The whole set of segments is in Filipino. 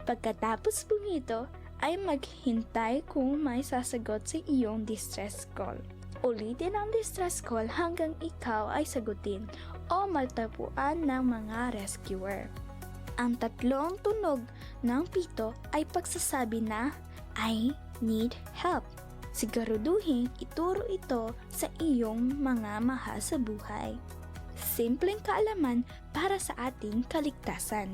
Pagkatapos po nito ay maghintay kung may sasagot sa iyong distress call. Ulitin ang distress call hanggang ikaw ay sagutin o maltapuan ng mga rescuer. Ang tatlong tunog ng pito ay pagsasabi na, I need help. Siguraduhin ituro ito sa iyong mga mahal sa buhay. Simpleng kaalaman para sa ating kaligtasan.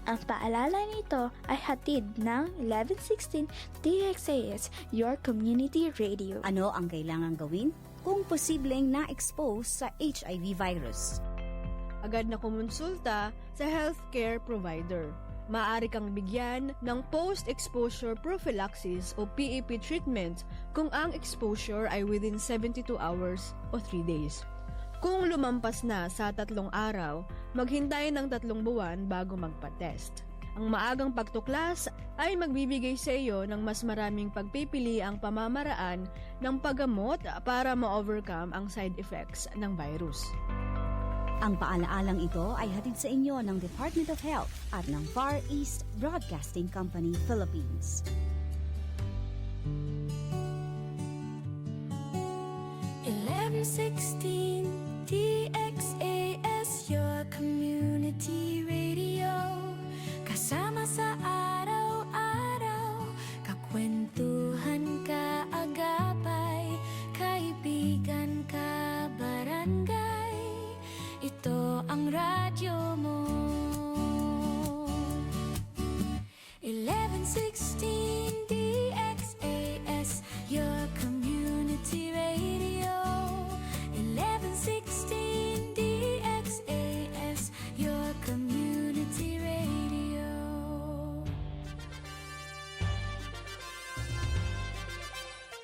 Ang paalala nito ay hatid ng 1116 DXAS, your community radio. Ano ang kailangan gawin kung posibleng na-expose sa HIV virus? Agad na kumonsulta sa healthcare provider. Maaari kang bigyan ng post-exposure prophylaxis o PEP treatment kung ang exposure ay within 72 hours o 3 days. Kung lumampas na sa 3 araw, maghintay ng 3 buwan bago magpa-test. Ang maagang pagtuklas ay magbibigay sa iyo ng mas maraming pagpipili ang pamamaraan ng paggamot para ma-overcome ang side effects ng virus. Ang paalaalang ito ay hatid sa inyo ng Department of Health at ng Far East Broadcasting Company, Philippines. DXAS, your community radio. Kasama sa araw-araw, kakwentuhan, kaagapay, kaibigan, kabarangay. Ito ang radyo mo. 1116 DXAS, your community radio. 1116 DXAS, your community radio.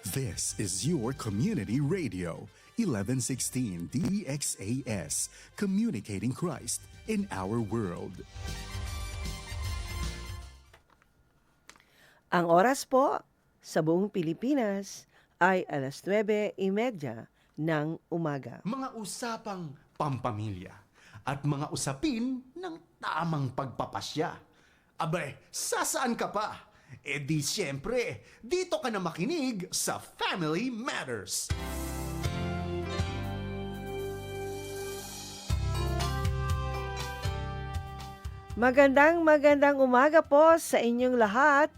This is your community radio. 1116 DXAS, communicating Christ in our world. Ang oras po sa buong Pilipinas ay 9:30 ng umaga. Mga usapang pampamilya at mga usapin ng tamang pagpapasya. Abay, sasaan ka pa? E di siyempre, dito ka na makinig sa Family Matters. Magandang umaga po sa inyong lahat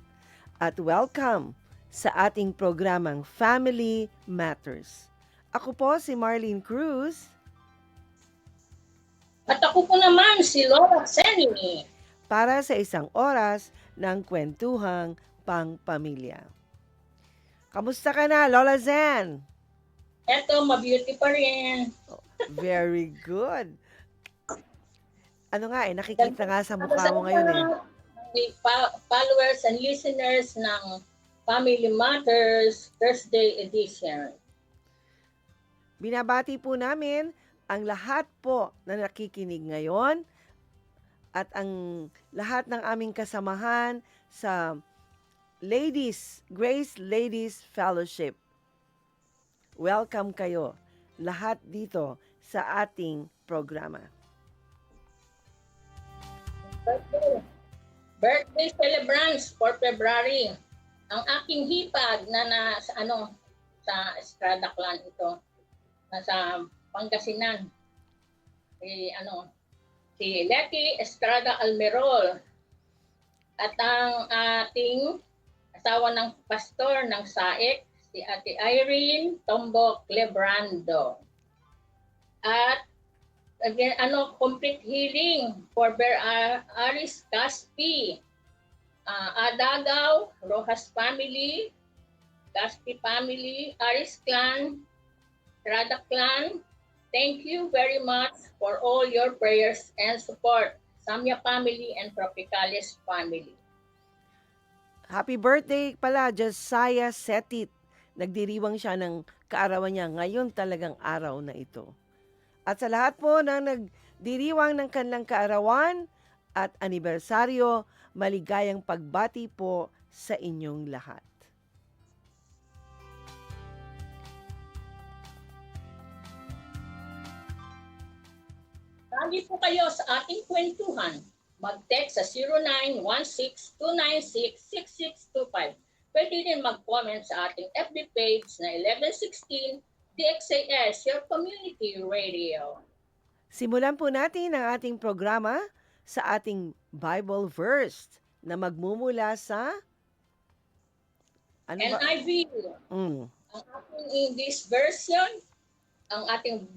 at welcome sa ating programang Family Matters. Ako po si Marlene Cruz. At ako po naman si Laura Senni. Para sa isang oras ng kwentuhang pangpamilya. Kamusta ka na, Lola Zen? Eto, mabeauty pa rin. Very good. Ano nga nakikita nga sa mukha mo ngayon Followers and listeners ng Family Matters Thursday edition. Binabati po namin ang lahat po na nakikinig ngayon at ang lahat ng aming kasamahan sa Grace Ladies Fellowship. Welcome kayo lahat dito sa ating programa. Birthday celebrants for February. Ang aking hipag na sa Estrada Clan ito. Nasa Pangasinan. Si Letty Estrada Almerol. At ang ating asawa ng pastor ng SAEC, si Ate Irene Tombok Lebrando. At again, complete healing for Bear Aris Caspi, Adagaw, Rojas family, Caspi family, Aris clan, Estrada clan. Thank you very much for all your prayers and support. Samya family and Tropicales family. Happy birthday pala, Josiah Setit. Nagdiriwang siya ng kaarawan niya ngayon talagang araw na ito. At sa lahat po na nagdiriwang ng kanilang kaarawan at anibersaryo, maligayang pagbati po sa inyong lahat. Lagi po kayo sa ating kwentuhan. mag-text sa 0916-296-6625. Pwede din mag-comment sa ating FB page na 1116 DXAS, your community radio. Simulan po natin ang ating programa sa ating Bible verse na magmumula sa ano ba? NIV, Mm. ang ating English version, ang ating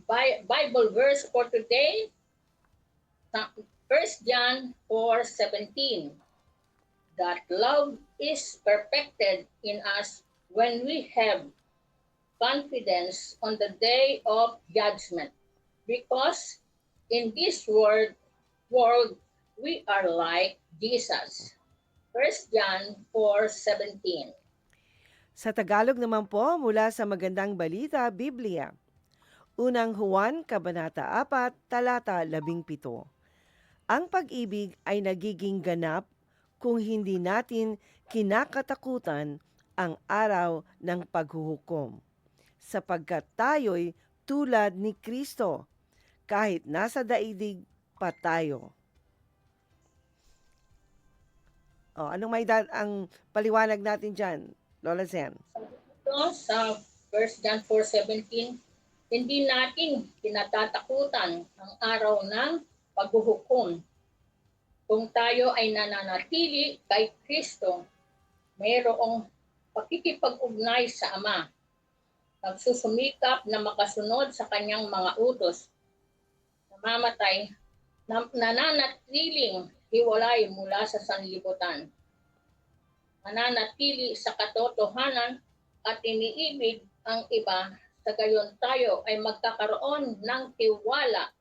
Bible verse for today, 1 John 4:17. That love is perfected in us when we have confidence on the day of judgment, because in this world we are like Jesus. 1 John 4:17. Sa Tagalog naman po mula sa Magandang Balita, Biblia. Unang Juan, Kabanata 4, Talata 17. Ang pag-ibig ay nagiging ganap kung hindi natin kinakatakutan ang araw ng paghuhukom, sapagkat tayo'y tulad ni Kristo, kahit nasa daigdig pa tayo. Anong ang paliwanag natin dyan, Lola Zen? Ito sa 1 John 4:17, hindi natin kinatatakutan ang araw ng paghuhukom. Kung tayo ay nananatili kay Kristo, mayroong pakikipag-ugnay sa Ama, nagsusumikap na makasunod sa kanyang mga utos, namamatay, nananatiling hiwalay mula sa sanlibutan, mananatili sa katotohanan at iniibig ang iba, sa gayon tayo ay magkakaroon ng tiwala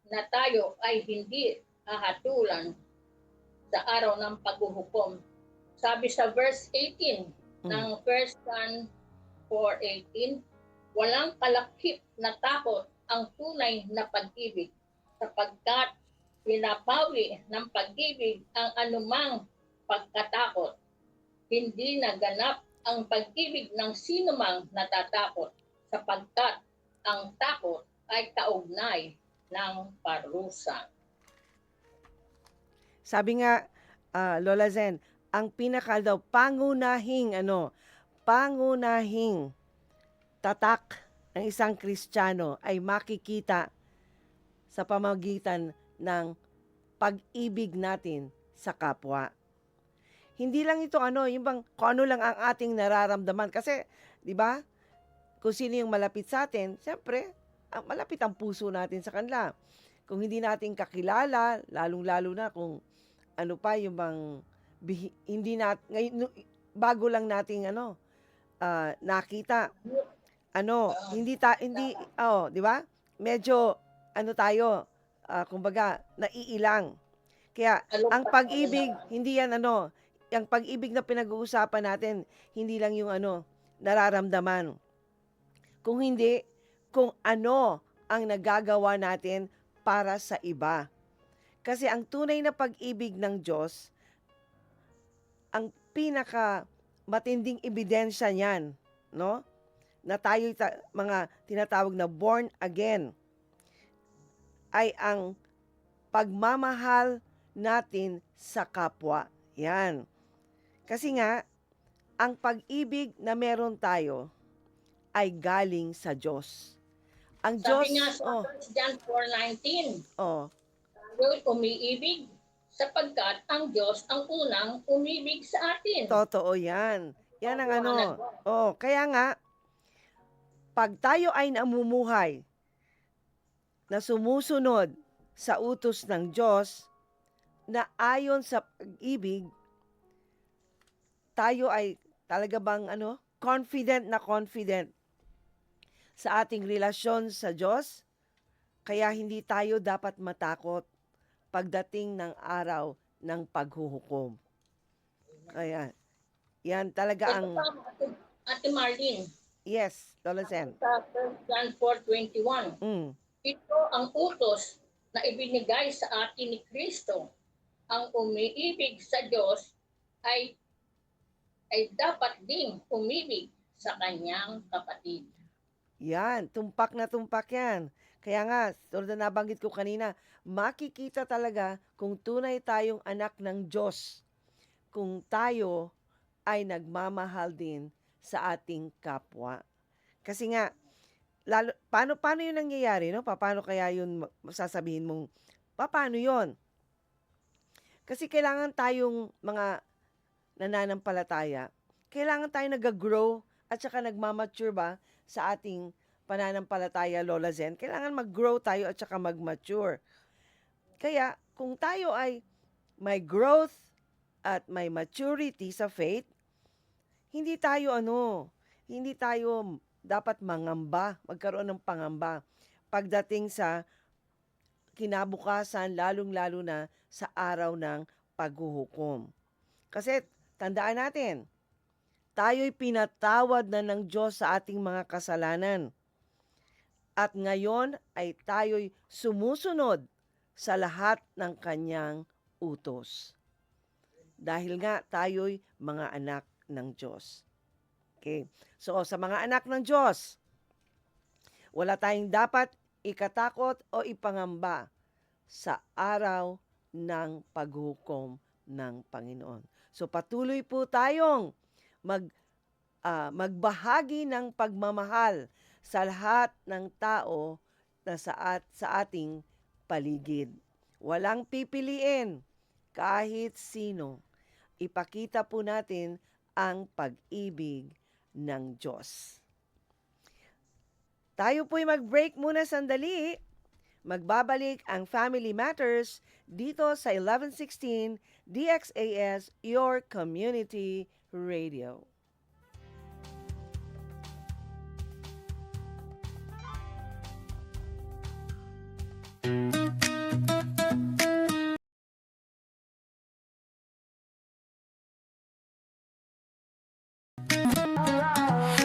na tayo ay hindi hahatulan sa araw ng paghuhukom. Sabi sa verse 18 ng 1 John 4:18, walang kalakip na takot ang tunay na pag-ibig, sapagkat pinapawi ng pag-ibig ang anumang pagkatakot. Hindi naganap ang pag-ibig ng sinumang natatakot, sapagkat ang takot ay kaugnay ng parusa. Sabi nga, Lola Zen, ang pangunahing tatak ng isang Kristiyano ay makikita sa pamagitan ng pag-ibig natin sa kapwa. Hindi lang ito yung bang kung ano lang ang ating nararamdaman. Kasi, di ba, kung sino yung malapit sa atin, siyempre, malapit ang puso natin sa kanila. Kung hindi natin kakilala, lalong-lalo na kung ano pa yung bang bago lang nating nakita. Di ba? Medyo tayo, kumbaga, naiilang. Kaya ang pag-ibig, hindi yan yung pag-ibig na pinag-uusapan natin, hindi lang yung nararamdaman. Kung hindi, kung ano ang nagagawa natin para sa iba. Kasi ang tunay na pag-ibig ng Diyos, ang pinaka matinding ebidensya niyan, no? Na tayo mga tinatawag na born again, ay ang pagmamahal natin sa kapwa. Yan. Kasi nga, ang pag-ibig na meron tayo ay galing sa Diyos. Ang Diyos, Sabi nga sa 1 John 4:19, tayo'y umiibig sapagkat ang Diyos ang unang umibig sa atin. Totoo yan. Yan ang kaya nga, pag tayo ay namumuhay na sumusunod sa utos ng Diyos na ayon sa pag-ibig, tayo ay talaga bang confident sa ating relasyon sa Diyos, kaya hindi tayo dapat matakot pagdating ng araw ng paghuhukom. Kaya, yan talaga ang... Ate Marlene. Yes, Lola Zen. Sa 1 John 4:21, ito ang utos na ibinigay sa atin ni Kristo. Ang umiibig sa Diyos ay dapat ding umibig sa kanyang kapatid. Yan, tumpak na tumpak yan. Kaya nga, tulad na nabanggit ko kanina, makikita talaga kung tunay tayong anak ng Diyos, kung tayo ay nagmamahal din sa ating kapwa. Kasi nga, paano yun nangyayari, no? Paano kaya yun sasabihin mong, paano yun? Kasi kailangan tayong mga nananampalataya, kailangan tayo nag-grow at saka nagmamature ba sa ating pananampalataya, Lola Zen. Kailangan mag-grow tayo at saka mag-mature. Kaya, kung tayo ay may growth at may maturity sa faith, hindi tayo dapat mangamba, magkaroon ng pangamba pagdating sa kinabukasan, lalong-lalo na sa araw ng paghuhukom. Kasi, tandaan natin, tayo'y pinatawad na ng Diyos sa ating mga kasalanan. At ngayon ay tayo'y sumusunod sa lahat ng kanyang utos. Dahil nga tayo'y mga anak ng Diyos. Okay. So sa mga anak ng Diyos, wala tayong dapat ikatakot o ipangamba sa araw ng paghukom ng Panginoon. So patuloy po tayong magbahagi ng pagmamahal sa lahat ng tao na sa ating paligid. Walang pipiliin kahit sino. Ipakita po natin ang pag-ibig ng Diyos. Tayo po'y mag-break muna sandali. Magbabalik ang Family Matters dito sa 1116 DXAS, your community radio.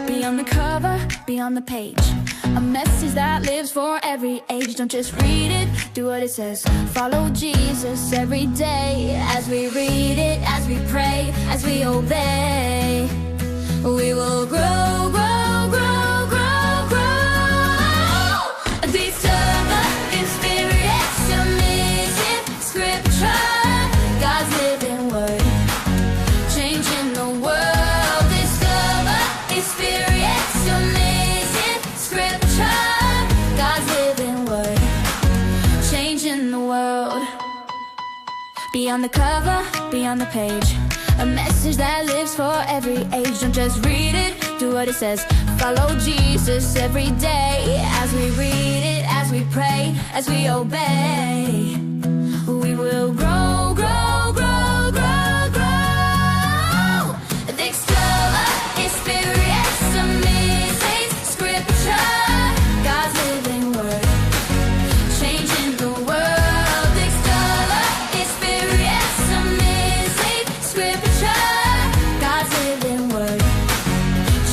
Be on the cover, be on the page. A message that lives for every age. Don't just read it, do what it says. Follow Jesus every day. As we read it, as we pray, as we obey, we will grow, grow, grow, grow, grow. Discover, experience, amazing scripture, God's living word, changing the world. Discover, experience, amazing scripture, God's living word, changing the world. Be on the cover, be on the page. A message that lives for every age. Don't just read it, do what it says. Follow Jesus every day. As we read it, as we pray, as we obey, we will grow, grow, grow, grow, grow. Discover, experience, amazing scripture, God's living word, changing the world. Discover, experience, amazing scripture, God's living word,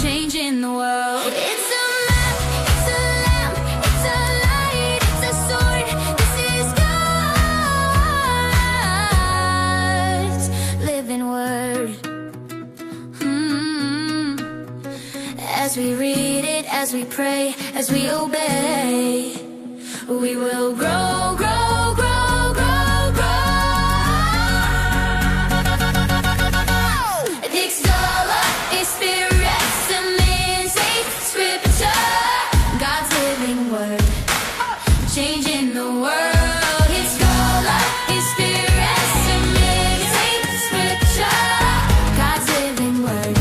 changing the world. It's a map, it's a lamp, it's a light, it's a sword. This is God's living word. As we read it, as we pray, as we obey, we will grow, grow, grow, grow, grow. Discover, experience, amazing scripture, God's living word, changing the world. Discover, experience, amazing scripture, God's living word,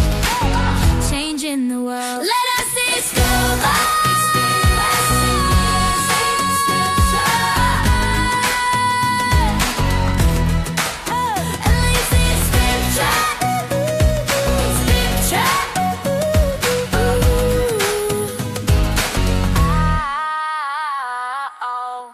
changing the world. Let us discover, experience, amazing scripture, amazing scripture, scripture. Oh.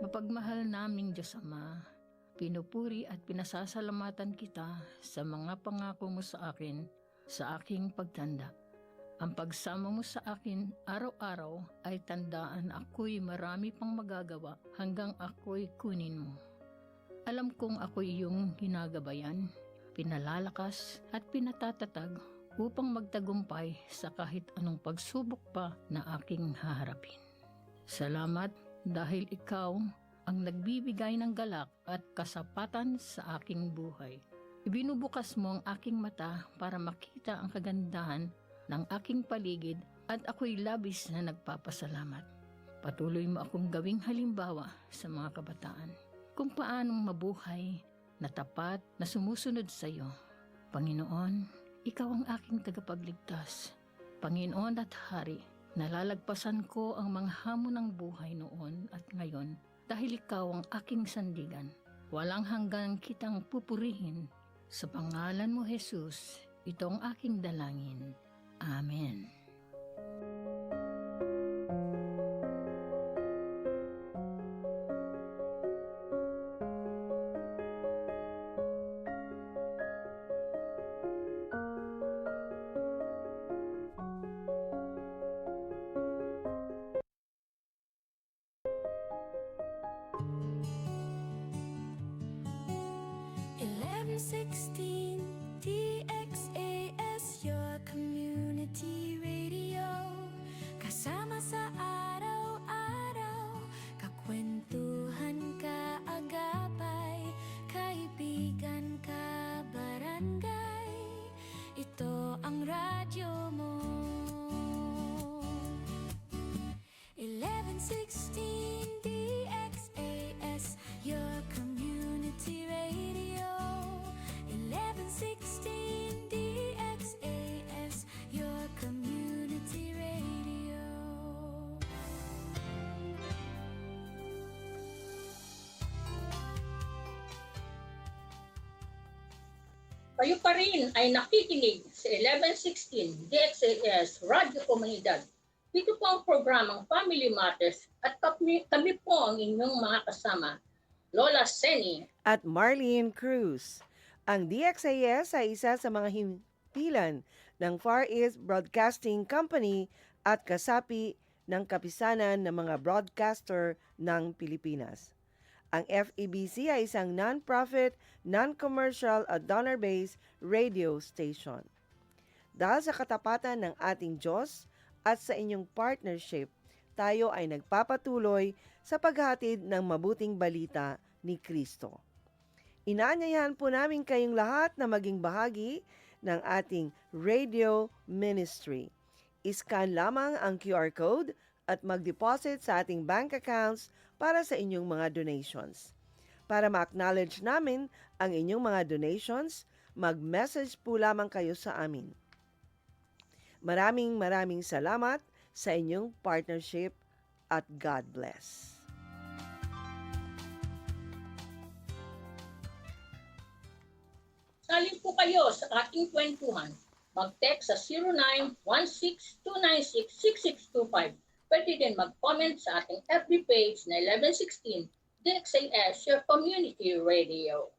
Mapagmahal naming Diyos Ama, pinupuri at pinasasalamatan kita sa mga pangako mo sa akin sa aking pagtanda. Ang pagsama mo sa akin araw-araw ay tandaan ako'y marami pang magagawa hanggang ako'y kunin mo. Alam kong ako iyong ginagabayan, pinalalakas at pinatatatag upang magtagumpay sa kahit anong pagsubok pa na aking haharapin. Salamat dahil ikaw ang nagbibigay ng galak at kasapatan sa aking buhay. Ibinubukas mo ang aking mata para makita ang kagandahan ng aking paligid at ako'y labis na nagpapasalamat. Patuloy mo akong gawing halimbawa sa mga kabataan kung paanong mabuhay na tapat na sumusunod sa iyo. Panginoon, ikaw ang aking tagapagligtas. Panginoon at Hari, nalalagpasan ko ang mga hamon ng buhay noon at ngayon dahil ikaw ang aking sandigan. Walang hanggan kitang pupurihin. Sa pangalan mo, Jesus, ito ang aking dalangin. Amen. DXAS, your community radio. Kasama sa araw-araw, kakwentuhan, kaagapay, kaibigan, kabarangay. Ito ang radyo mo. 1116 DXAS, your community radio. 1116 DXAS, your community radio. Kayo pa rin ay nakikinig sa 1116 DXAS Radio Comunidad. Dito po ang programang Family Matters at kami po ang inyong mga kasama, Lola Seni. At Marlene Cruz. Ang DXAS ay isa sa mga himpilan ng Far East Broadcasting Company at kasapi ng kapisanan ng mga broadcaster ng Pilipinas. Ang FEBC ay isang non-profit, non-commercial at donor-based radio station. Dahil sa katapatan ng ating Diyos at sa inyong partnership, tayo ay nagpapatuloy sa paghatid ng mabuting balita ni Kristo. Inaanyayahan po namin kayong lahat na maging bahagi ng ating radio ministry. Iscan lamang ang QR code at mag-deposit sa ating bank accounts para sa inyong mga donations. Para ma-acknowledge namin ang inyong mga donations, mag-message po lamang kayo sa amin. Maraming salamat sa inyong partnership at God bless. Salin po kayo sa ating kwentuhan. Mag-text sa 0916-296-6625. Pwede din mag-comment sa ating FB page na 1116 DXAS, your community radio.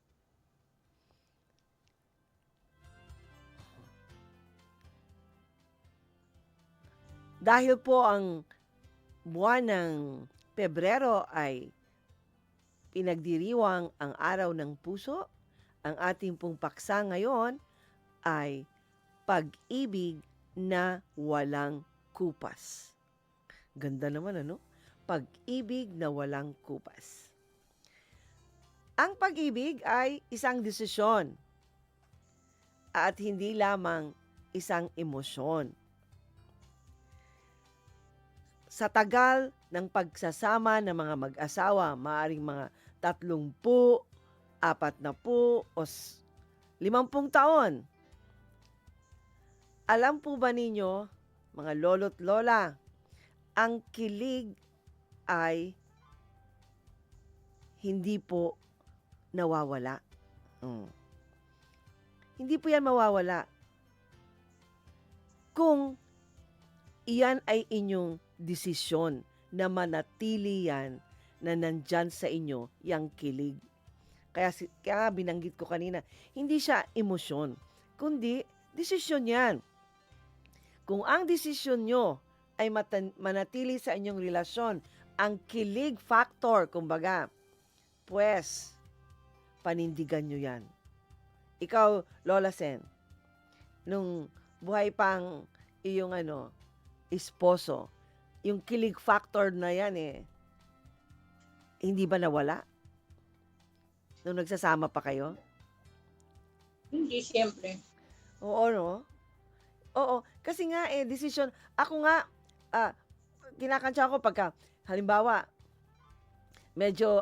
Dahil po ang buwan ng Pebrero ay pinagdiriwang ang Araw ng Puso, ang ating pong paksa ngayon ay pag-ibig na walang kupas. Ganda naman, ano? Pag-ibig na walang kupas. Ang pag-ibig ay isang desisyon at hindi lamang isang emosyon. Sa tagal ng pagsasama ng mga mag-asawa, maaaring mga 30, 40 o 50 taon. Alam po ba ninyo, mga lolo't lola, ang kilig ay hindi po nawawala. Hindi po yan mawawala. Kung iyan ay inyong desisyon na manatili yan na nandyan sa inyo yung kilig. Kaya binanggit ko kanina, hindi siya emosyon, kundi desisyon yan. Kung ang desisyon nyo ay manatili sa inyong relasyon, ang kilig factor, kumbaga, pues, panindigan nyo yan. Ikaw, Lola Sen, nung buhay pang iyong esposo, yung kilig factor na yan hindi ba nawala? Nung nagsasama pa kayo? Hindi, siyempre. Oo, no? Oo, kasi nga decision. Ako nga, kinakansya ko pagka, halimbawa, medyo,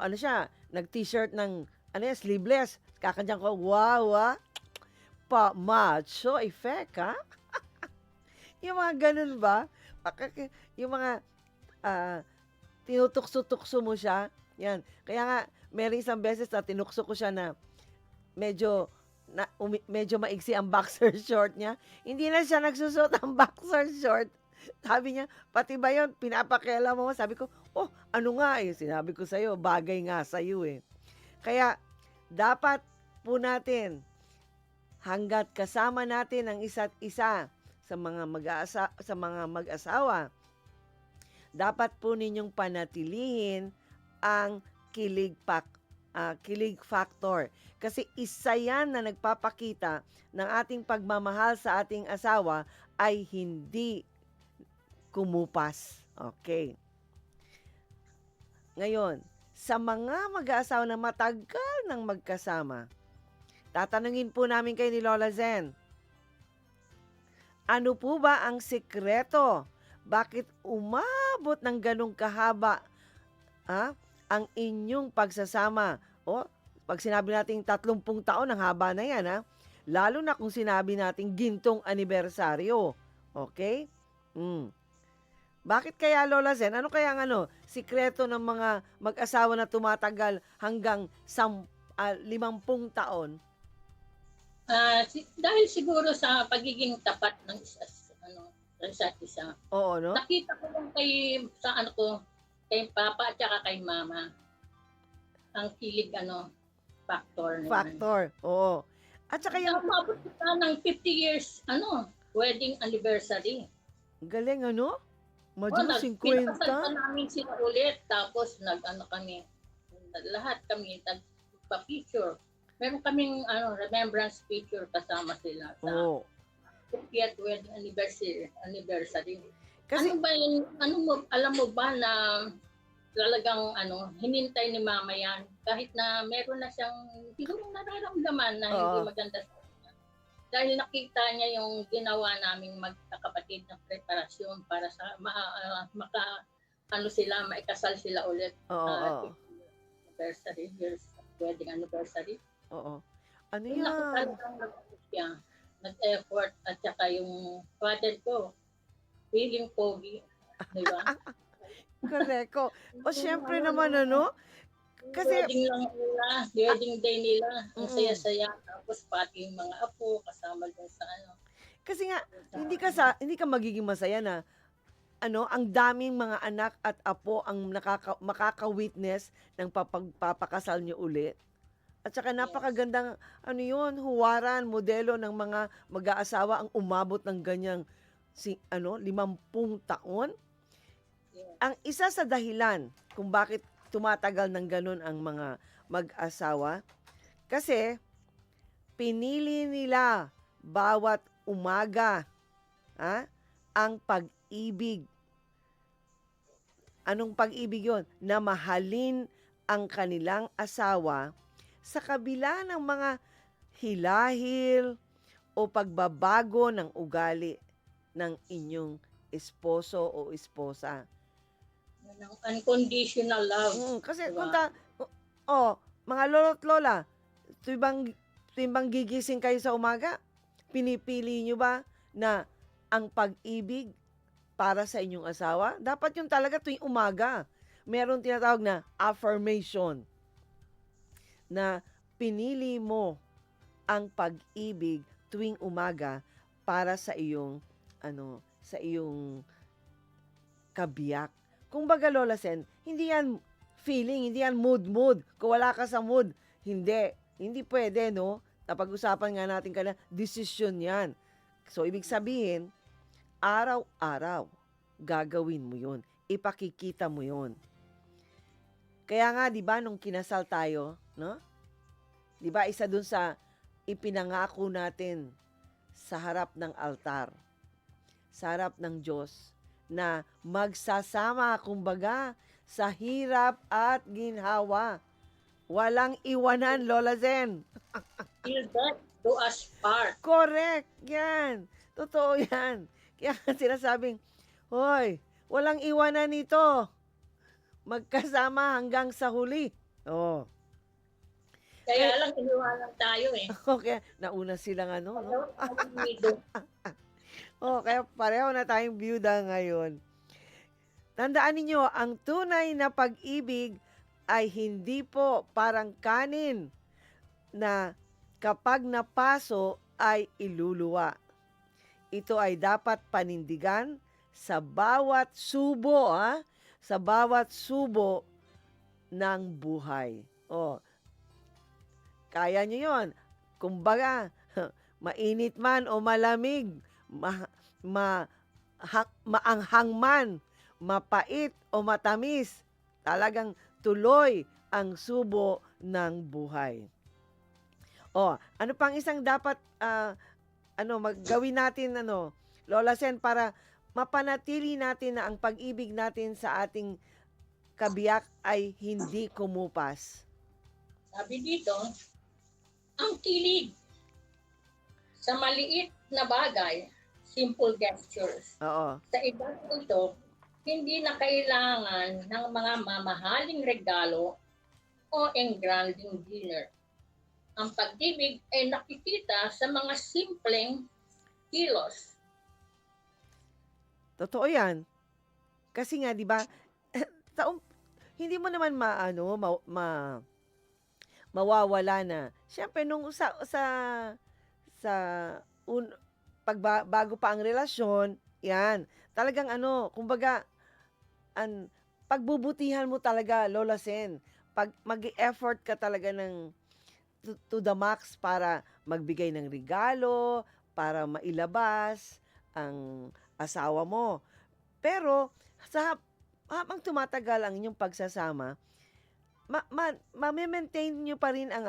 nag-t-shirt ng, sleeveless. Kakansya ko, wow, macho effect, ha? Yung mga ganun ba? Yung mga, tinutukso-tukso mo siya. Yan. Kaya nga, meron isang beses na tinukso ko siya na medyo maigsi ang boxer short niya. Hindi na siya nagsusot ang boxer short. Sabi niya, pati ba yun? Pinapakela mo. Sabi ko, ano nga sinabi ko sa'yo, bagay nga sa'yo Kaya, dapat po natin, hanggat kasama natin ang isa't isa sa mga mag-asawa, dapat po ninyong panatilihin ang kilig factor. Kasi isa yan na nagpapakita ng ating pagmamahal sa ating asawa ay hindi kumupas. Okay. Ngayon, sa mga mag-aasawa na matagal nang magkasama, tatanungin po namin kayo ni Lola Zen, ano po ba ang sikreto? Bakit umabot ng ganong kahaba ang inyong pagsasama? Pag sinabi natin 30 taon, ang haba na yan, lalo na kung sinabi natin gintong anibersaryo. Okay? Bakit kaya, Lola Zen? Ano kaya sikreto ng mga mag-asawa na tumatagal hanggang 50 taon? Dahil siguro sa pagiging tapat ng isa't isa. Oo, no? Nakita ko lang kay Papa at saka kay Mama, ang kilig factor. Factor, oo. At saka yung... Umabot na ng 50 years, wedding anniversary. Galing, Madyo 50. Pinakasal pa namin sila ulit, tapos kami, lahat kami, nagpa-picture. Meron kaming remembrance picture kasama sila sa 50th wedding anniversary. Kasi, alam mo ba na talagang hinintay ni Mama yan, kahit na meron na siyang siguro nararamdaman na hindi maganda sa kanya. Dahil nakita niya yung ginawa naming magkakapatid na preparasyon para sa maikasal sila ulit. Anniversary, wedding anniversary. Oo. Ano yan? Nakita nag-effort, at saka yung father ko, feeling pogi. Di ba? Correct. Siyempre naman, Kasi, wedding day nila, ang saya-saya. Tapos pati yung mga apo, kasama dun sa Kasi nga, hindi ka magiging masaya na, ang daming mga anak at apo ang makaka-witness ng papakasal niyo ulit. At saka napakagandang, huwaran, modelo ng mga mag-aasawa ang umabot ng ganyang, 50 taon. Ang isa sa dahilan kung bakit tumatagal ng ganun ang mga mag-asawa, kasi pinili nila bawat umaga ang pag-ibig. Anong pag-ibig yon? Na mahalin ang kanilang asawa sa kabila ng mga hilahil o pagbabago ng ugali ng inyong esposo o esposa. Unconditional love. Kasi diba? mga lolo't lola, tuwing bang gigising kayo sa umaga, pinipili nyo ba na ang pag-ibig para sa inyong asawa? Dapat yun talaga tuwing umaga. Meron tinatawag na affirmation na pinili mo ang pag-ibig tuwing umaga para sa iyong kabiyak. Kung baga, Lola Sen, hindi yan feeling, hindi yan mood. Kung wala ka sa mood, hindi pwede, no? Napag-usapan nga natin kanina, desisyon yan. So, ibig sabihin, araw-araw, gagawin mo yun. Ipakikita mo yun. Kaya nga, di ba, nung kinasal tayo, no? Di ba, isa dun sa ipinangako natin sa harap ng altar, sa harap ng Diyos, na magsasama, kumbaga, sa hirap at ginhawa. Walang iwanan, Lola Zen. Till death do us part. Correct, yan. Totoo yan. Kaya sinasabing, hoy, walang iwanan nito. Magkasama hanggang sa huli. Oh. Kaya lang iniwanan tayo eh. Okay, nauna silang ano, no? Unido. Kaya pareho na tayong byuda ngayon. Tandaan ninyo, ang tunay na pag-ibig ay hindi po parang kanin na kapag napaso ay iluluwa. Ito ay dapat panindigan sa bawat subo, sa bawat subo ng buhay. Kaya nyo yun. Kumbaga, mainit man o malamig, maanghang man, mapait o matamis, talagang tuloy ang subo ng buhay. Ano pang isang dapat gawin natin, Lola Sen, para mapanatili natin na ang pag-ibig natin sa ating kabiyak ay hindi kumupas? Sabi dito, ang kilig sa maliit na bagay, simple gestures. Oo. Sa ibang ito, hindi na kailangan ng mga mamahaling regalo o engranding dinner. Ang pag-ibig ay nakikita sa mga simpleng kilos. Totoo yan. Kasi nga, di ba, hindi mo naman mawawala na. Siyempre, nung bago pa ang relasyon, yan, talagang kumbaga, pagbubutihan mo talaga, Lola Sen. Pag mag-effort ka talaga to the max para magbigay ng regalo, para mailabas ang asawa mo. Pero, habang tumatagal ang inyong pagsasama, ma-maintain nyo pa rin ang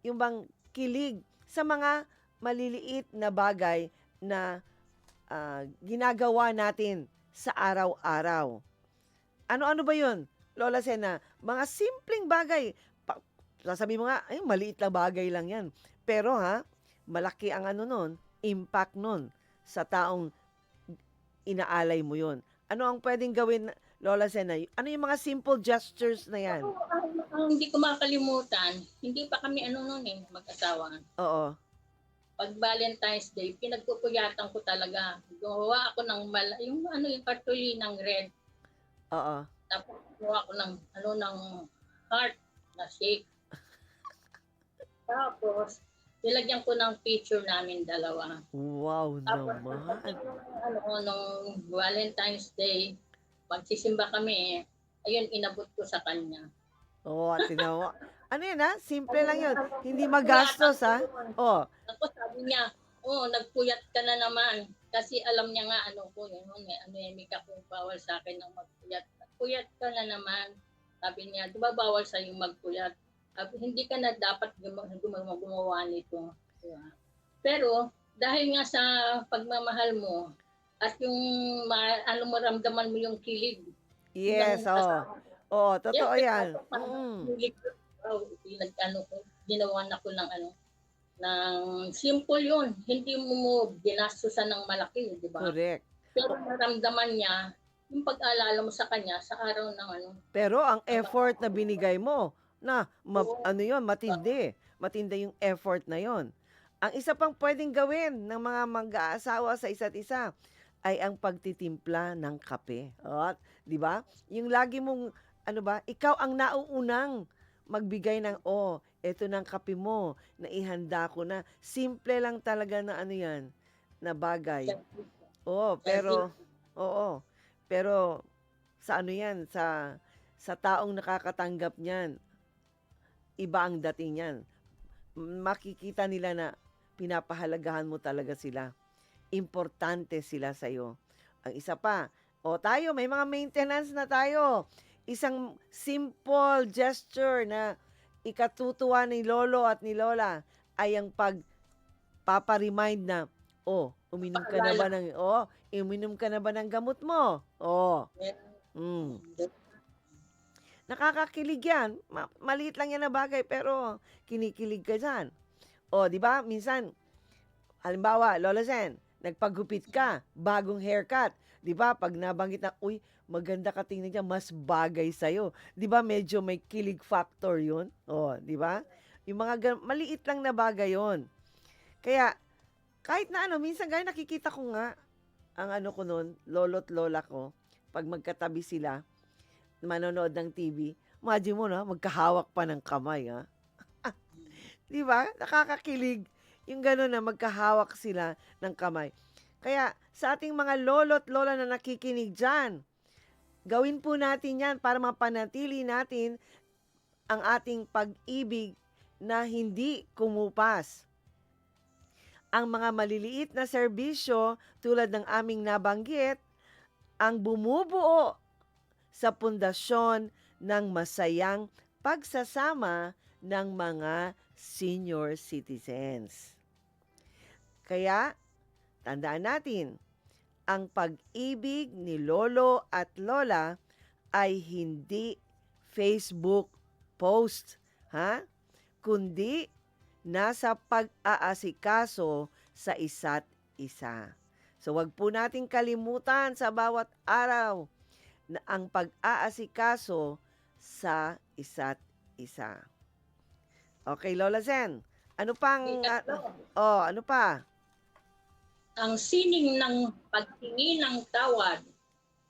yung bang kilig sa mga maliliit na bagay na ginagawa natin sa araw-araw. Ano-ano ba yun, Lola Sena? Mga simpleng bagay. Sasabi mo nga, maliit na bagay lang yan. Pero malaki ang impact nun sa taong inaalay mo yun. Ano ang pwedeng gawin, Lola Sena? Ano yung mga simple gestures na yan? Ang hindi ko makalimutan, hindi pa kami mag-asawa. Oo. Pag Valentine's Day, pinagpupuyatan ko talaga. Gumawa ako ng yung cartolinang red. Oo. Tapos gumawa ako ng heart na shape. Tapos nilagyan ko ng picture namin dalawa. Wow Tapos naman. nung Valentine's Day, magsisimba kami, ayun, inabot ko sa kanya. Tinawa. Ano yan Simple lang yun. Hindi magastos Tapos sabi niya, nagpuyat ka na naman. Kasi alam niya nga, may kung bawal sa akin ng magpuyat. Nagpuyat ka na naman. Sabi niya, di ba bawal sa'yo magpuyat? Hindi ka na dapat gumawa nito. Pero, dahil nga sa pagmamahal mo, at yung maramdaman mo yung kilig. Yes, totoo yan. Ginawa na ko ng simple yun. Hindi mo ginastusan ng malaki, di ba? Correct. Pero maramdaman niya, yung pag-alala mo sa kanya sa araw ng Pero ang effort na binigay mo, matindi. Matindi yung effort na yon. Ang isa pang pwedeng gawin ng mga mag-aasawa sa isa't isa ay ang pagtitimpla ng kape. Di ba? Yung lagi mong, ikaw ang nauunang magbigay ng, eto ng kape mo, naihanda ko na. Simple lang talaga na yan, na bagay. Pero sa yan, sa taong nakakatanggap niyan, iba ang dating niyan. Makikita nila na pinapahalagahan mo talaga sila. Importante sila sa'yo. Ang isa pa, tayo, may mga maintenance na tayo. Isang simple gesture na ikatutuwa ni lolo at ni lola ay ang pagpaparemind na, uminom ka na ba ng gamot mo? Nakakakilig yan. Maliit lang yan na bagay, pero kinikilig ka dyan. Di ba? Minsan, halimbawa, Lola Sen, nagpagupit ka, bagong haircut. Di ba? Pag nabanggit na, maganda ka tingnan niya, mas bagay sa'yo. Di ba? Medyo may kilig factor yun. Di ba? Yung mga maliit lang na bagay yun. Kaya, kahit na minsan gaya nakikita ko nga, ang ko nun, lolo't lola ko, pag magkatabi sila, manonood ng TV, imagine mo na, magkahawak pa ng kamay, ha? Di ba? Nakakakilig. Yung gano'n na magkahawak sila ng kamay. Kaya, sa ating mga lolo't lola na nakikinig dyan, gawin po natin yan para mapanatili natin ang ating pag-ibig na hindi kumupas. Ang mga maliliit na serbisyo tulad ng aming nabanggit, ang bumubuo sa pundasyon ng masayang pagsasama ng mga senior citizens. Kaya, tandaan natin, ang pag-ibig ni lolo at lola ay hindi Facebook post, kundi nasa pag-aasikaso sa isa't isa. So, wag po nating kalimutan sa bawat araw na ang pag-aasikaso sa isa't isa. Okay, Lola Zen. Ano pang ano pa? Ang sining ng paghingi ng tawad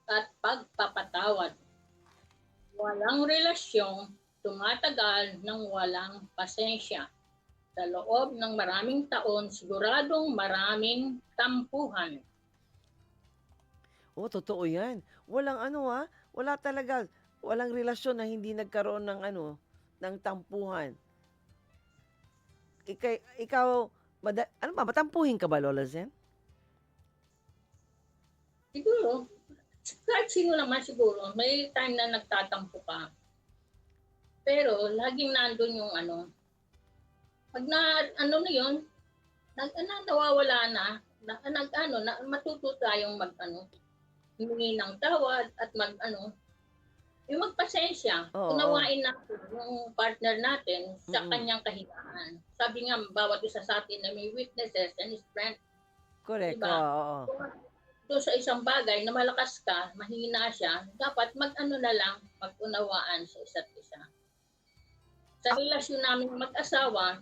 at pagpapatawad. Walang relasyong tumatagal ng walang pasensya. Sa loob ng maraming taon, siguradong maraming tampuhan. Totoo yan. Walang wala talaga, walang relasyon na hindi nagkaroon ng ng tampuhan. Ikaw, matampuhin ka ba, Lola Zen? Siguro, kahit sino naman siguro, may time na nagtatampo ka. Pero, laging nandun yung pag na yun, nawawala na, matuto tayong humingi ng tawad at yung magpasensya, unawain natin yung partner natin sa kanyang kahinaan. Sabi nga, bawat isa sa atin na may weaknesses and strength. Correct, diba? oo. Doon sa isang bagay na malakas ka, mahina siya, dapat mag-unawaan sa isa't isa. Sa relasyon namin mag-asawa,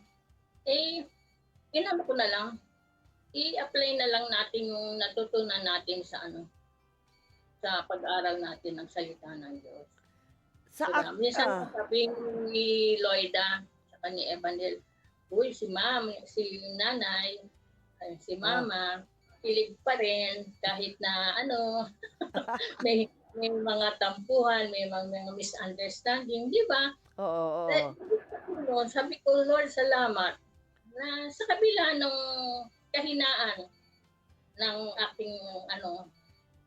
ko na lang, i-apply na lang natin yung natutunan natin sa sa pag-aral natin ng salita ng Diyos. Minsan sabihin ni Loida, saka ni Evanel, si nanay, si mama, pilig pa rin kahit na may mga tampuhan, may mga misunderstanding, di ba? Oo. Sabi ko, Lord, salamat na sa kabila ng kahinaan ng aking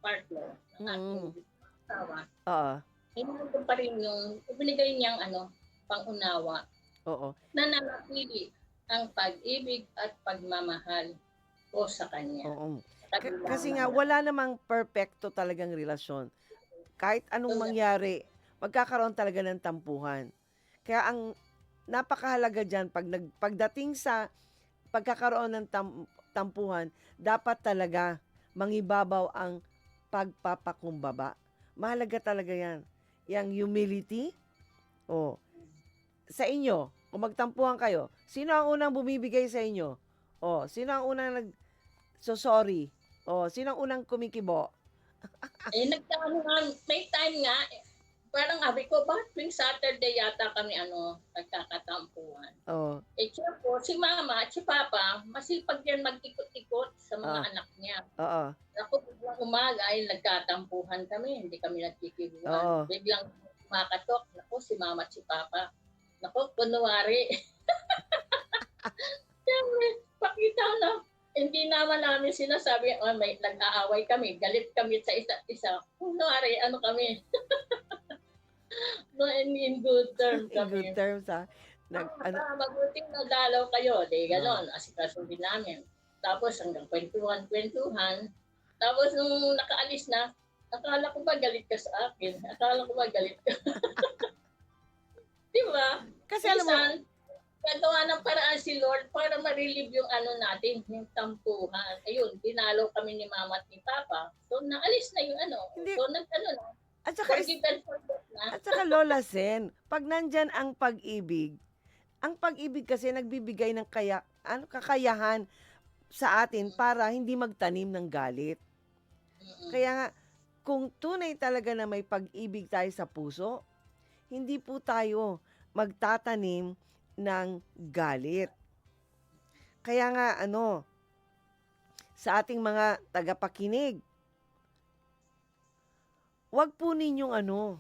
partner, ng aking asawa. Hindi pa rin yung binigay niyang pangunawa. Na nanatili ang pag-ibig at pagmamahal ko sa kanya. Kasi nga, wala namang perfecto talagang relasyon. Kahit anong mangyari, magkakaroon talaga ng tampuhan. Kaya ang napakahalaga dyan, pagdating sa pagkakaroon ng tampuhan, dapat talaga mangibabaw ang pagpapakumbaba. Mahalaga talaga yan. Yang humility, sa inyo, kung magtampuhan kayo, sino ang unang bumibigay sa inyo? Sino ang unang nag-sorry? Sino ang unang kumikibo? May time nga, parang sabi ko, bakit tuwing Saturday yata kami nagkakatampuhan? Siyempre, si mama at si papa, masipag yan mag-ikot-ikot sa mga anak niya. Ako, biglang umaga ay nagkatampuhan kami, hindi kami nagkikibuhan. Biglang makatok, si mama at si papa. Kunwari. Siyempre, pakita na. Hindi naman namin sinasabi, may nag-aaway kami, galit kami sa isa't isa. Kunwari, kami. No, in good terms kami. In good terms, Mabuting nadalaw kayo. Di ganon. Asikasuhin namin. Tapos hanggang kwentuhan. Tapos nung nakaalis na, akala ko ba galit ka sa akin? Akala ko ba galit ka? Di ba? Kasi alam mo, Minsan, gagawa ng paraan si Lord para ma-relieve yung natin, yung tampuhan. Ayun, dinalaw kami ni Mama at ni Papa. So, naalis na yung Hindi. So, na. at saka, Forgive and forget na. at saka Lola Sen, pag nandyan ang pag-ibig kasi nagbibigay ng kakayahan sa atin para hindi magtanim ng galit. Kaya nga, kung tunay talaga na may pag-ibig tayo sa puso, hindi po tayo magtatanim ng galit. Kaya nga, sa ating mga tagapakinig, wag po ninyong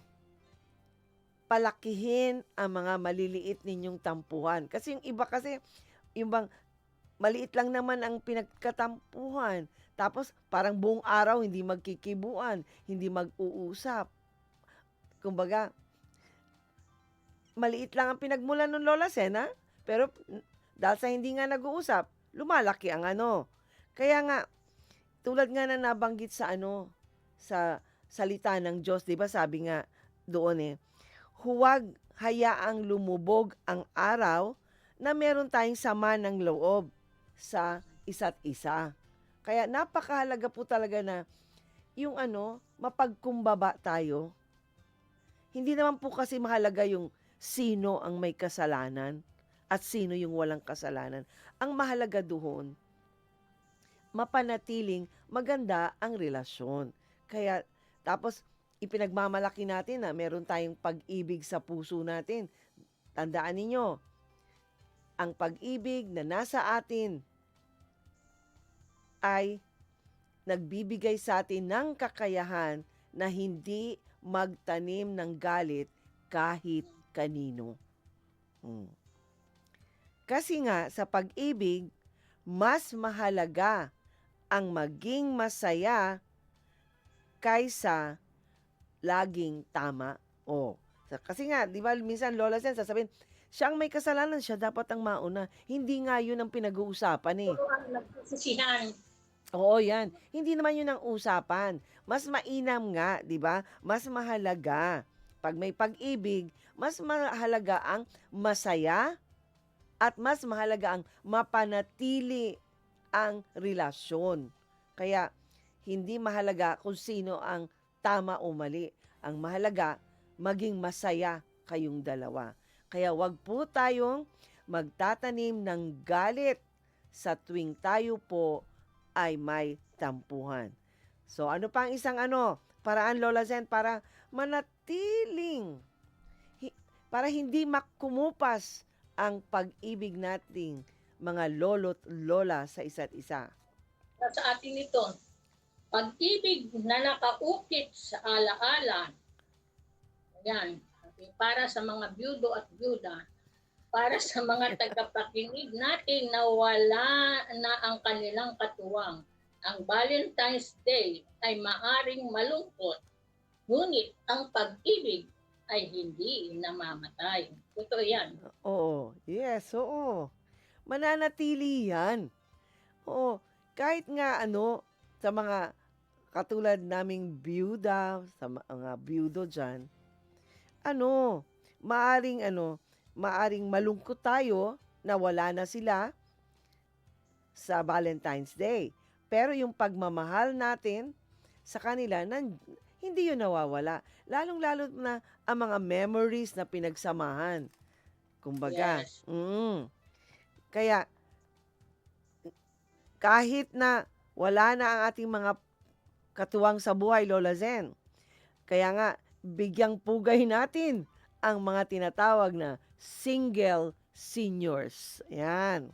palakihin ang mga maliliit ninyong tampuhan. Kasi yung iba yung bang maliit lang naman ang pinagkatampuhan. Tapos parang buong araw hindi magkikibuan, hindi mag-uusap. Kumbaga, maliit lang ang pinagmulan ng Lola Sena, pero dahil sa hindi nga nag-uusap, lumalaki ang Kaya nga, tulad nga na nabanggit sa sa salita ng Diyos, di ba sabi nga doon huwag hayaang lumubog ang araw na meron tayong sama ng loob sa isa't isa. Kaya napakahalaga po talaga na yung mapagkumbaba tayo. Hindi naman po kasi mahalaga yung sino ang may kasalanan at sino yung walang kasalanan. Ang mahalaga doon, mapanatiling maganda ang relasyon. Kaya tapos ipinagmamalaki natin na meron tayong pag-ibig sa puso natin. Tandaan ninyo, ang pag-ibig na nasa atin ay nagbibigay sa atin ng kakayahan na hindi magtanim ng galit kahit kanino. Kasi nga, sa pag-ibig, mas mahalaga ang maging masaya kaysa laging tama. Kasi nga, di ba, minsan Lola Sen, sasabihin, siyang may kasalanan, siya dapat ang mauna. Hindi nga yun ang pinag-uusapan Nagsisihan. Oo, yan. Hindi naman yun ang usapan. Mas mainam nga, di ba? Mas mahalaga. Pag may pag-ibig, mas mahalaga ang masaya at mas mahalaga ang mapanatili ang relasyon. Kaya, hindi mahalaga kung sino ang tama o mali. Ang mahalaga, maging masaya kayong dalawa. Kaya wag po tayong magtatanim ng galit sa tuwing tayo po ay may tampuhan. So ano pa ang isang paraan, Lola Zen, para manatiling, para hindi makumupas ang pag-ibig nating mga lolo't lola sa isa't isa? Sa atin ito, pag-ibig na nakaukit sa alaala. Yan. Para sa mga byudo at byuda, para sa mga tagapakinig natin na wala na ang kanilang katuwang. Ang Valentine's Day ay maaring malungkot, ngunit ang pag-ibig ay hindi namamatay. Totoo yan. Oo. Yes, oo. Mananatili yan. Oo. Kahit nga sa mga katulad naming byuda, sa mga byudo dyan, maaring malungkot tayo na wala na sila sa Valentine's Day. Pero yung pagmamahal natin sa kanila, hindi yun nawawala. Lalong-lalo na ang mga memories na pinagsamahan. Kumbaga, Yes. Kaya, kahit na wala na ang ating mga katuwang sa buhay, Lola Zen, kaya nga, bigyang pugay natin ang mga tinatawag na single seniors. Yan.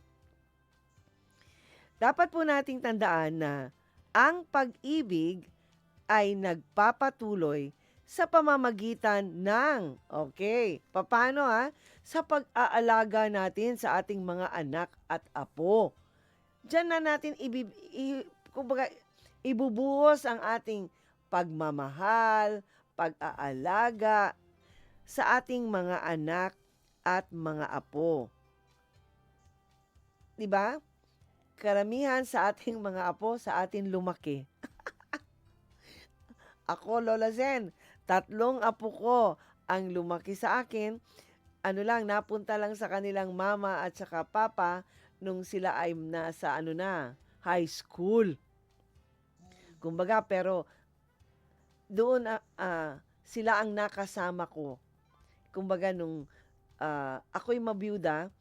Dapat po nating tandaan na ang pag-ibig ay nagpapatuloy sa pamamagitan ng, paano sa pag-aalaga natin sa ating mga anak at apo. Diyan na natin ibubuhos ang ating pagmamahal, pag-aalaga sa ating mga anak at mga apo. 'Di ba? Karamihan sa ating mga apo sa atin lumaki. Ako, Lola Zen, 3 apo ko ang lumaki sa akin. Ano lang, napunta lang sa kanilang mama at saka papa nung sila ay nasa high school. Kumbaga, pero doon sila ang nakasama ko. Kumbaga, nung ako'y mabiyuda,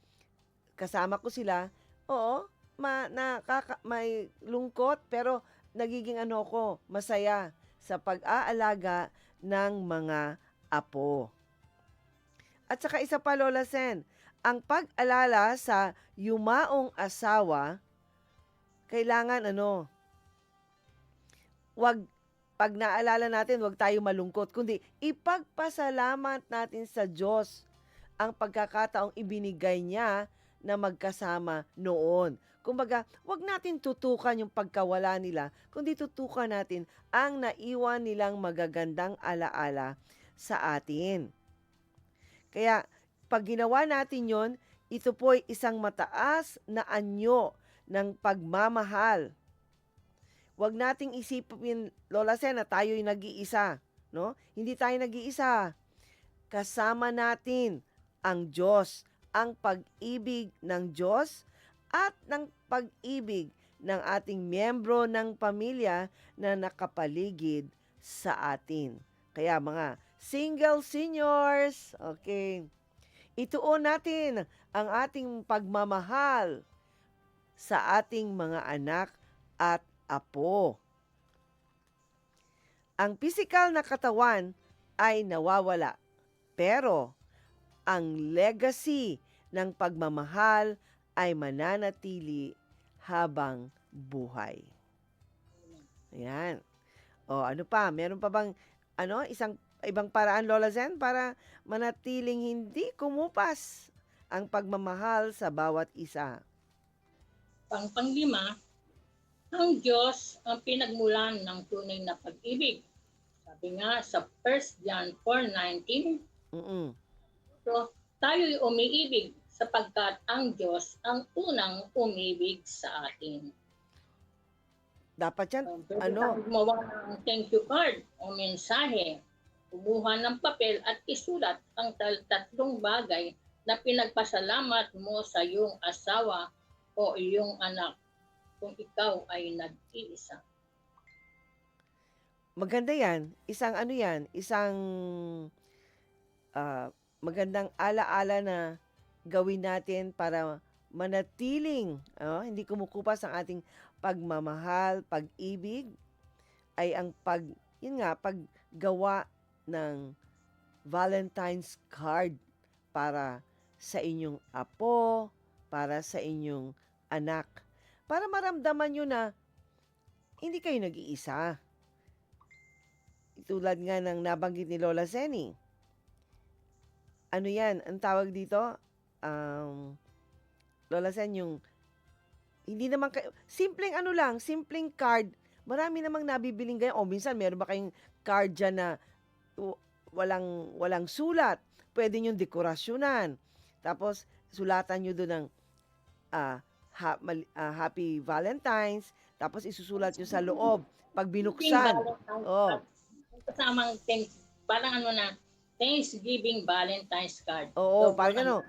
kasama ko sila, oo, may lungkot, pero nagiging masaya sa pag-aalaga ng mga apo. At saka isa pa, Lola Sen, ang pag-alala sa yumaong asawa, kailangan pag naalala natin, wag tayo malungkot, kundi ipagpasalamat natin sa Diyos ang pagkakataong ibinigay niya na magkasama noon. Kumbaga, wag natin tutukan yung pagkawala nila, kundi tutukan natin ang naiwan nilang magagandang alaala sa atin. Kaya, pag ginawa natin yon, ito po'y isang mataas na anyo ng pagmamahal. Huwag nating isipin, Lola Sen, na tayo'y nag-iisa. No? Hindi tayo nag-iisa. Kasama natin ang Diyos, ang pag-ibig ng Diyos at ng pag-ibig ng ating miyembro ng pamilya na nakapaligid sa atin. Kaya mga single seniors, okay, ituon natin ang ating pagmamahal sa ating mga anak at apo. Ang pisikal na katawan ay nawawala, pero ang legacy ng pagmamahal ay mananatili habang buhay. Ayan. O ano pa? Meron pa bang isang ibang paraan, Lola Zen, para manatiling hindi kumupas ang pagmamahal sa bawat isa? Panglima, ang Diyos ang pinagmulan ng tunay na pag-ibig. Sabi nga sa 1 John 4:19, so, tayo'y umiibig sapagkat ang Diyos ang unang umibig sa atin. Dapat yan, gumawa ng thank you card o mensahe, kumuha ng papel at isulat ang 3 bagay na pinagpasalamat mo sa iyong asawa o iyong anak kung ikaw ay nag-iisa. Maganda yan. Isang magandang alaala na gawin natin para manatiling, hindi kumukupas ang ating pagmamahal, pag-ibig, ay ang paggawa ng Valentine's card para sa inyong apo, para sa inyong anak. Para maramdaman nyo na hindi kayo nag-iisa. Tulad nga ng nabanggit ni Lola Zeni. Ano yan? Ang tawag dito? Lola Zen, yung hindi naman simpleng simpleng card. Marami namang nabibiling ganyan. O minsan meron ba kayong card dyan na walang sulat? Pwede nyo dekorasyonan. Tapos sulatan nyo doon ng Happy Valentine's. Tapos isusulat nyo sa loob. Pag binuksan. Kasamang parang Thanksgiving Valentine's card. Oo, parang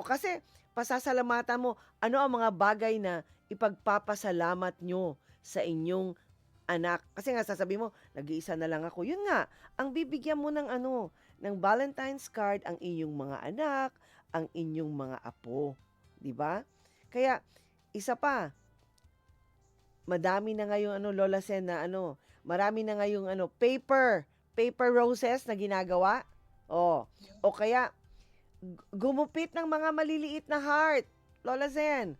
kasi pasasalamatan mo, ano ang mga bagay na ipagpapasalamat nyo sa inyong anak. Kasi nga sasabihin mo, nag-iisa na lang ako. Yun nga, ang bibigyan mo ng ng Valentine's card ang inyong mga anak, ang inyong mga apo. 'Di ba? Kaya isa pa, madami na ngayong Lola Sen na marami na ngayong paper roses na ginagawa. O kaya gumupit ng mga maliliit na heart. Lola Zen,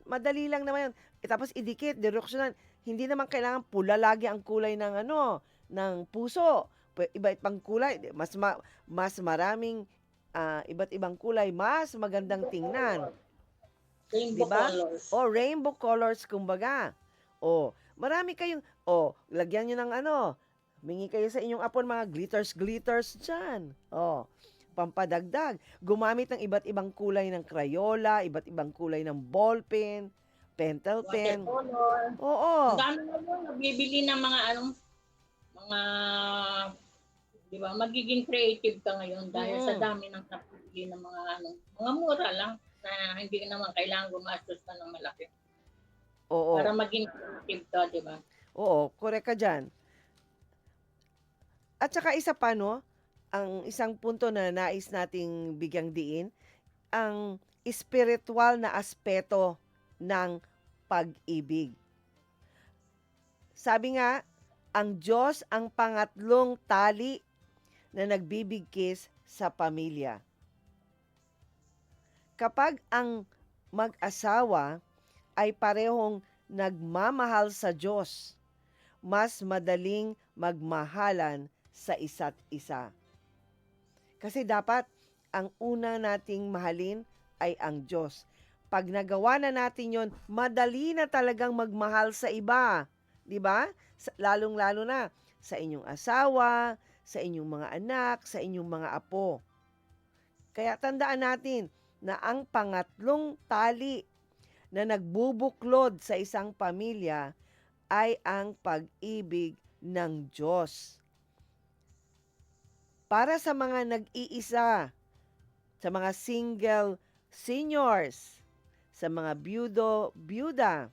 madali lang naman yun. Tapos idikit, direksyonan. Hindi naman kailangan pula lagi ang kulay ng ng puso. Iba't ibang kulay, mas maraming iba't ibang kulay, mas magandang tingnan. Rainbow colors. Rainbow colors kumbaga. Marami kayong lagyan niyo ng humingi kayo sa inyong apo mga glitters dyan. pampadagdag. Gumamit ng iba't ibang kulay ng Crayola, iba't ibang kulay ng ballpen, pentel pen. Watercolor. Oo. Ang dami na yun, nagbibili ng mga mga, di ba, magiging creative ka ngayon dahil sa dami ng napili ng mga mura lang na hindi naman kailangan gumastos ka ng malaki. Oo. Para maging creative ka, di ba? Oo, correct ka dyan. At saka isa pa, no, ang isang punto na nais nating bigyang diin, ang spiritual na aspeto ng pag-ibig. Sabi nga, ang Diyos ang pangatlong tali na nagbibigkis sa pamilya. Kapag ang mag-asawa ay parehong nagmamahal sa Diyos, mas madaling magmahalan sa isa't isa. Kasi dapat ang una nating mahalin ay ang Diyos. Pag nagawa na natin yon, madali na talagang magmahal sa iba. Di ba? Lalong-lalo na sa inyong asawa, sa inyong mga anak, sa inyong mga apo. Kaya tandaan natin na ang pangatlong tali na nagbubuklod sa isang pamilya ay ang pag-ibig ng Diyos. Para sa mga nag-iisa, sa mga single seniors, sa mga byuda,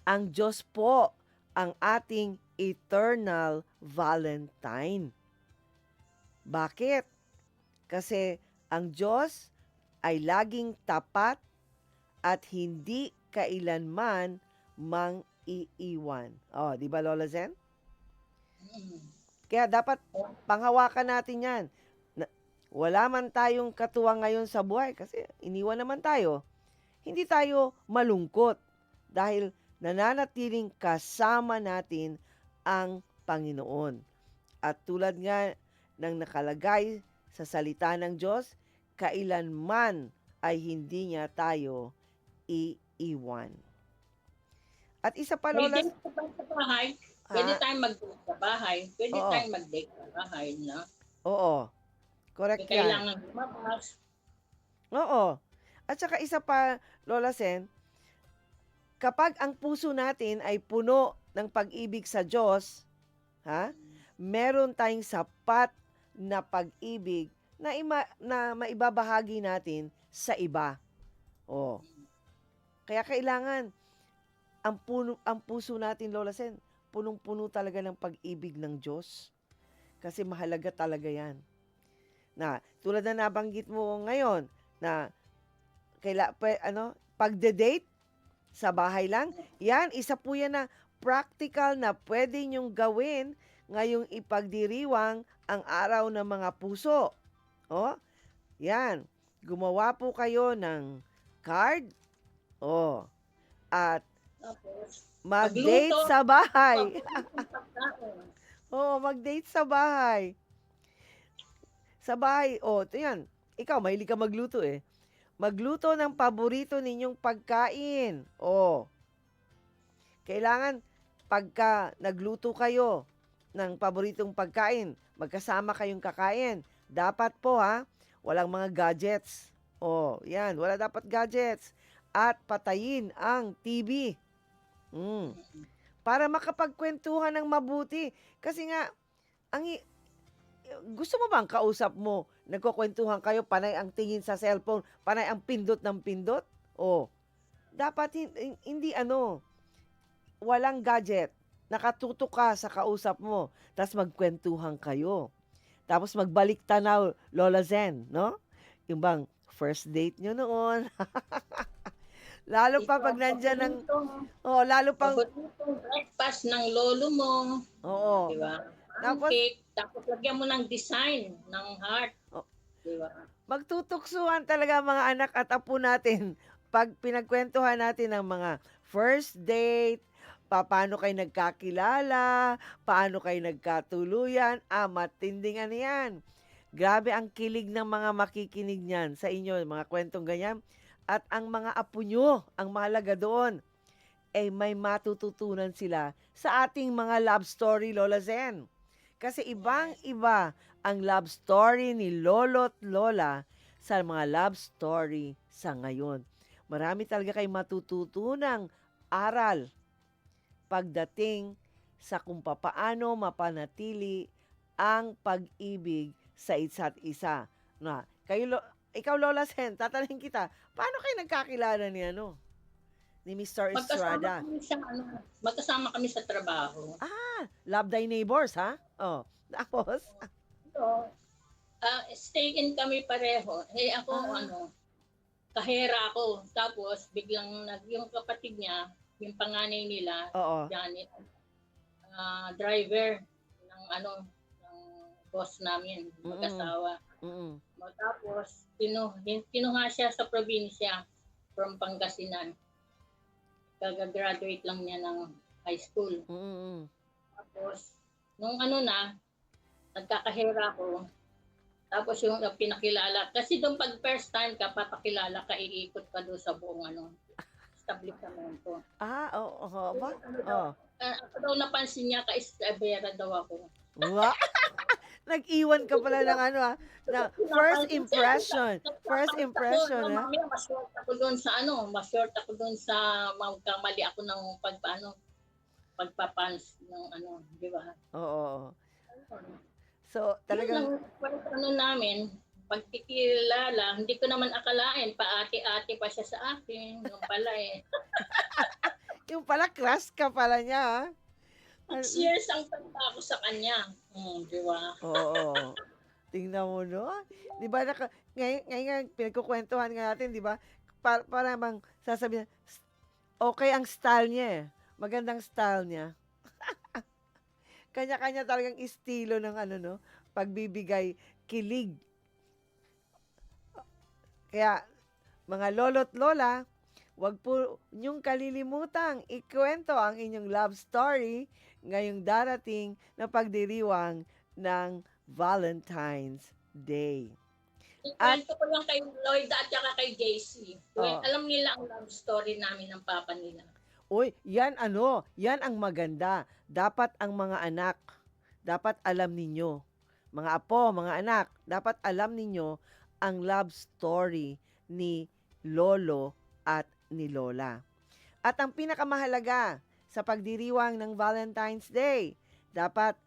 ang Diyos po ang ating eternal Valentine. Bakit? Kasi ang Diyos ay laging tapat at hindi kailanman mang-iiwan. Oh, di ba, Lola Zen? Kaya dapat panghawakan natin yan. Wala man tayong katuwang ngayon sa buhay kasi iniwan naman tayo. Hindi tayo malungkot dahil nananatiling kasama natin ang Panginoon. At tulad nga ng nakalagay sa salita ng Diyos, kailanman ay hindi niya tayo iiwan. At isa pa, Lola, Pwede sa bahay. Pwede tayong mag-date sa bahay. Pwede Oo. tayong mag-date sa bahay, no? oo, correct yan. Kailangan lumabas. Oo. At saka isa pa, Lola Sen, kapag ang puso natin ay puno ng pag-ibig sa Diyos, meron tayong sapat na pag-ibig na maibabahagi natin sa iba. Oh. Kaya kailangan ang puso natin, Lola Sen, punong-puno talaga ng pag-ibig ng Diyos. Kasi mahalaga talaga yan. Na tulad na nabanggit mo ngayon na pagde-date sa bahay lang, yan, isa po yan na practical na pwede nyong gawin ngayong ipagdiriwang ang araw ng mga puso. Oh, yan. Gumawa po kayo ng card. Oh, at mag-date Magluto. sa bahay. Pagkain. Oo, mag-date sa bahay. Sa bahay, ito yan. Ikaw, mahilig ka magluto eh. Magluto ng paborito ninyong pagkain. Kailangan, pagka nagluto kayo ng paboritong pagkain, magkasama kayong kakain. Dapat po walang mga gadgets. Yan, wala dapat gadgets. At patayin ang TV. Para makapagkwentuhan ng mabuti. Kasi nga, gusto mo bang kausap mo, nagkukwentuhan kayo, panay ang tingin sa cellphone, panay ang pindot ng pindot? Dapat hindi walang gadget. Nakatutok ka sa kausap mo, tapos magkwentuhan kayo. Tapos magbalik tanaw, Lola Zen, no? Yung bang first date nyo noon. Lalo pa pag nandyan ng... lalo pang... Paboritong breakfast ng lolo mo. Oo. Diba? Tapos- Cake, tapos lagyan mo ng design ng heart. Diba? Magtutuksuhan talaga mga anak at apo natin pag pinagkwentuhan natin ng mga first date, paano kayo nagkakilala, paano kayo nagkatuluyan, matinding yan. Grabe ang kilig ng mga makikinig niyan sa inyo, mga kwentong ganyan. At ang mga apo nyo, ang mahalaga doon, may matututunan sila sa ating mga love story, Lola Zen. Kasi ibang-iba ang love story ni Lolo at Lola sa mga love story sa ngayon. Marami talaga kayong matututunang aral pagdating sa kung papaano mapanatili ang pag-ibig sa isa't isa. Na, ikaw Lola Sen, tatanungin kita, paano kayo nagkakilala ni ni Mr. Estrada? Magkasama kami sa trabaho. Love thy neighbors, ha? Oh, tapos? So, stay in kami pareho. Ako, kahera ako. Tapos, biglang yung kapatid niya, yung panganay nila, Oo. Janet, driver ng boss namin, mag-asawa. Tapos, kinuha siya sa probinsya from Pangasinan. Kagagraduate lang niya ng high school. Tapos, nung nagkakahera ko, tapos yung pinakilala, kasi doon pag first time ka, papakilala ka, iikot ka doon sa buong establishmento. Oo. Ako daw napansin niya, ka-Estrabera daw ako. Wow! Nag-iwan ka pala ng na first impression. First impression, ha? Mamaya, ma-short ako doon sa magkamali ako ng pagpapans ng di ba? Oo. So, talagang namin, pagkikilala, hindi ko naman akalain, paati-ati pa siya sa akin. Yung pala yung pala crush ka pala niya, ha? 6 years ang tanda ko sa kanya. Di ba? Oo. Tingnan mo, no? Di ba, ngayon pinagkukwentuhan nga natin, di ba? Para bang sasabihin, okay ang style niya eh. Magandang style niya. Kanya-kanya talagang estilo ng pagbibigay kilig. Kaya, mga lolo't lola, wag po niyong kalilimutang ikwento ang inyong love story ngayong darating na pagdiriwang ng Valentine's Day. Ikwento ko lang kay Lloyd at saka kay JC. Alam nila ang love story namin ng papa nila. Uy, yan ang maganda. Dapat ang mga anak, dapat alam ninyo. Mga apo, mga anak, dapat alam ninyo ang love story ni Lolo at ni Lola. At ang pinakamahalaga sa pagdiriwang ng Valentine's Day, dapat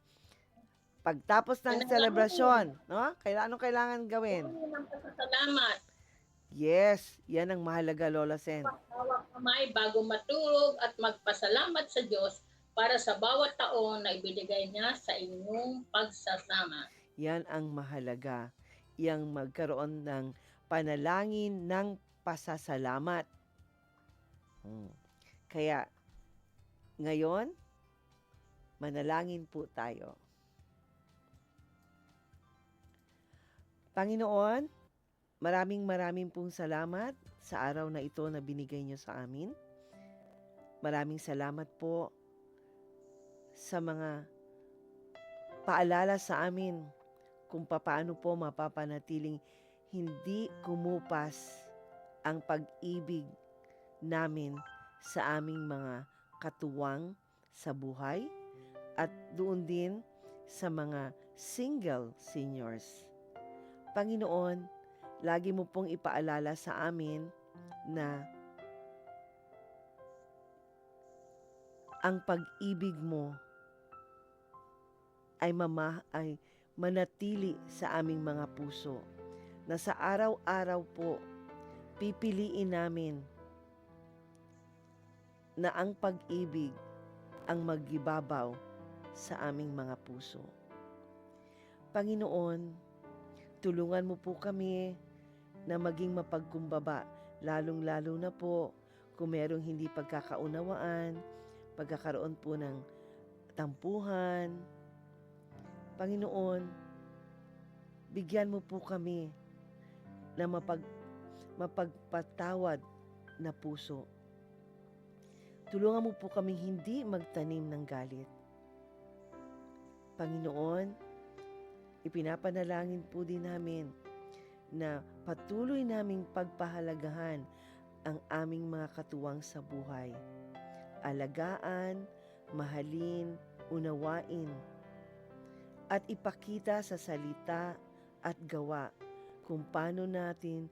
pagtapos ng selebrasyon, no? Anong kailangan gawin? Salamat. Yes, yan ang mahalaga, Lola Sen. Hawak kamay bago matulog at magpasalamat sa Diyos para sa bawat taon na ibinigay niya sa inyong pagsasama. Yan ang mahalaga. Yang magkaroon ng panalangin ng pasasalamat. Kaya, ngayon, manalangin po tayo. Panginoon, maraming pong salamat sa araw na ito na binigay niyo sa amin. Maraming salamat po sa mga paalala sa amin kung paano po mapapanatiling hindi kumupas ang pag-ibig namin sa aming mga katuwang sa buhay at doon din sa mga single seniors. Panginoon, lagi mo pong ipaalala sa amin na ang pag-ibig mo ay manatili sa aming mga puso, na sa araw-araw po pipiliin namin na ang pag-ibig ang magibabaw sa aming mga puso. Panginoon, tulungan mo po kami na maging mapagkumbaba, lalong-lalo na po kung merong hindi pagkakaunawaan, pagkakaroon po ng tampuhan. Panginoon, bigyan mo po kami na mapagpatawad na puso. Tulungan mo po kaming hindi magtanim ng galit. Panginoon, ipinapanalangin po din namin na patuloy naming pagpahalagahan ang aming mga katuwang sa buhay. Alagaan, mahalin, unawain at ipakita sa salita at gawa kung paano natin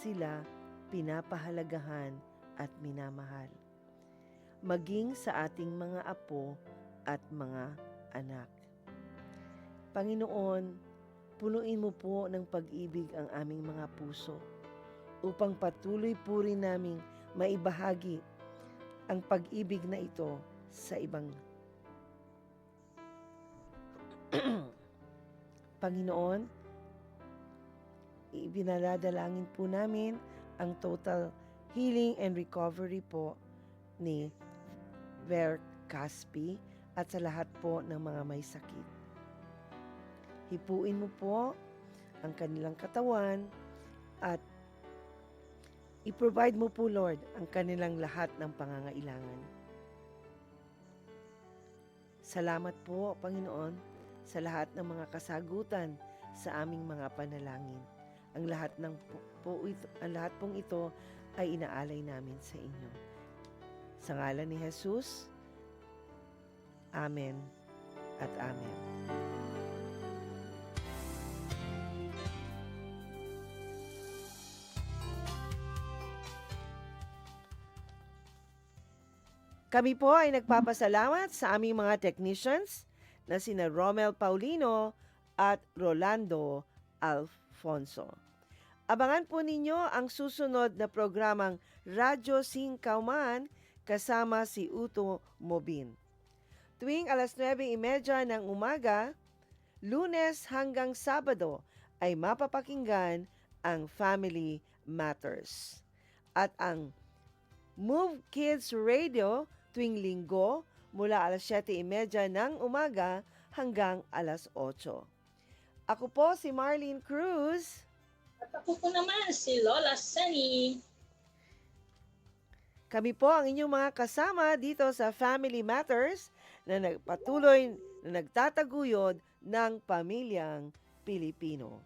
sila pinapahalagahan at minamahal. Maging sa ating mga apo at mga anak. Panginoon, punuin mo po ng pag-ibig ang aming mga puso upang patuloy po rin naming maibahagi ang pag-ibig na ito sa ibang. Panginoon, ibinadalangin po namin ang total healing and recovery po ni Ver Caspi at sa lahat po ng mga may sakit. Hipuin mo po ang kanilang katawan at i-provide mo po, Lord, ang kanilang lahat ng pangangailangan. Salamat po, Panginoon, sa lahat ng mga kasagutan sa aming mga panalangin. Ang lahat pong ito ay inaalay namin sa inyo. Sa ngalan ni Jesus, Amen at Amen. Kami po ay nagpapasalamat sa aming mga technicians na sina Romel Paulino at Rolando Alfonso. Abangan po ninyo ang susunod na programang Radyo Singkauman kasama si Uto Mobin. Tuwing 9:30 ng umaga, Lunes hanggang Sabado ay mapapakinggan ang Family Matters. At ang Move Kids Radio tuwing Linggo mula 7:30 ng umaga hanggang 8:00. Ako po si Marlene Cruz. At ako po naman si Lola Sunny. Kami po ang inyong mga kasama dito sa Family Matters na nagpatuloy na nagtataguyod ng pamilyang Pilipino.